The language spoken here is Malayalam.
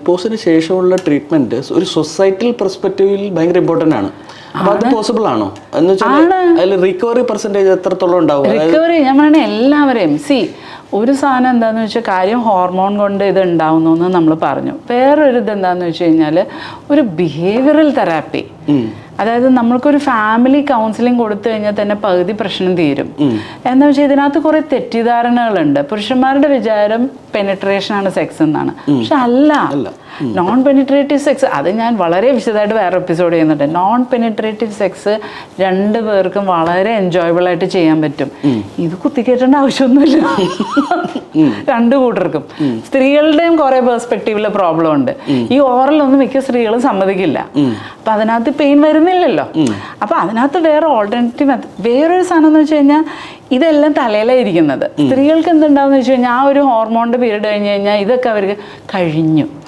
മെനോപോസിന് ശേഷമുള്ള ട്രീറ്റ്മെന്റ് ഒരു സൊസൈറ്റൽ പെർസ്പെക്റ്റീവിൽ ഭയങ്കര ഇമ്പോർട്ടൻ്റ് ആണ്. അപ്പൊ അത് പോസിബിൾ ആണോ എന്ന് വെച്ചാൽ അതിൽ റിക്കവറി പെർസെൻറ്റേജ് എത്രത്തോളം ഉണ്ടാവും? റിക്കവറി ഞാൻ പറയണേ എല്ലാവരെയും ഒരു സാധനം എന്താണെന്ന് വെച്ചാൽ കാര്യം ഹോർമോൺ കൊണ്ട് ഇത് ഉണ്ടാവുന്നു എന്ന് നമ്മൾ പറഞ്ഞു. വേറൊരു ഇത് എന്താണെന്ന് വെച്ച് കഴിഞ്ഞാൽ ഒരു ബിഹേവിയറൽ തെറാപ്പി, അതായത് നമ്മൾക്കൊരു ഫാമിലി കൗൺസിലിംഗ് കൊടുത്തു കഴിഞ്ഞാൽ തന്നെ പകുതി പ്രശ്നം തീരും. എന്താ വെച്ചാൽ ഇതിനകത്ത് കുറേ തെറ്റിദ്ധാരണകളുണ്ട്. പുരുഷന്മാരുടെ വിചാരം പെനിട്രേഷനാണ് സെക്സ് എന്നാണ്, പക്ഷെ അല്ല. നോൺ പെനിട്രേറ്റീവ് സെക്സ്, അത് ഞാൻ വളരെ വിശദമായിട്ട് വേറെ എപ്പിസോഡ് ചെയ്യുന്നുണ്ട്. നോൺ പെനിട്രേറ്റീവ് സെക്സ് രണ്ടു പേർക്കും വളരെ എൻജോയബിൾ ആയിട്ട് ചെയ്യാൻ പറ്റും. ഇത് കുത്തിക്കേറ്റേണ്ട ആവശ്യമൊന്നുമില്ല രണ്ടു കൂട്ടർക്കും. സ്ത്രീകളുടെയും കുറെ പെർസ്പെക്റ്റീവില് പ്രോബ്ലം ഉണ്ട്. ഈ ഓറലൊന്നും മിക്ക സ്ത്രീകളും സമ്മതിക്കില്ല. അപ്പൊ അതിനകത്ത് പെയിൻ വരുന്നില്ലല്ലോ. അപ്പൊ അതിനകത്ത് വേറെ ഓൾട്ടർനേറ്റീവ് വേറൊരു സാധനം എന്ന് വെച്ച് കഴിഞ്ഞാൽ ഇതെല്ലാം തലയിലായിരിക്കുന്നത്. സ്ത്രീകൾക്ക് എന്തുണ്ടാവും എന്ന് വെച്ച് കഴിഞ്ഞാൽ ആ ഒരു ഹോർമോണിന്റെ പീരീഡ് കഴിഞ്ഞ് കഴിഞ്ഞാൽ ഇതൊക്കെ അവർക്ക് കഴിഞ്ഞു.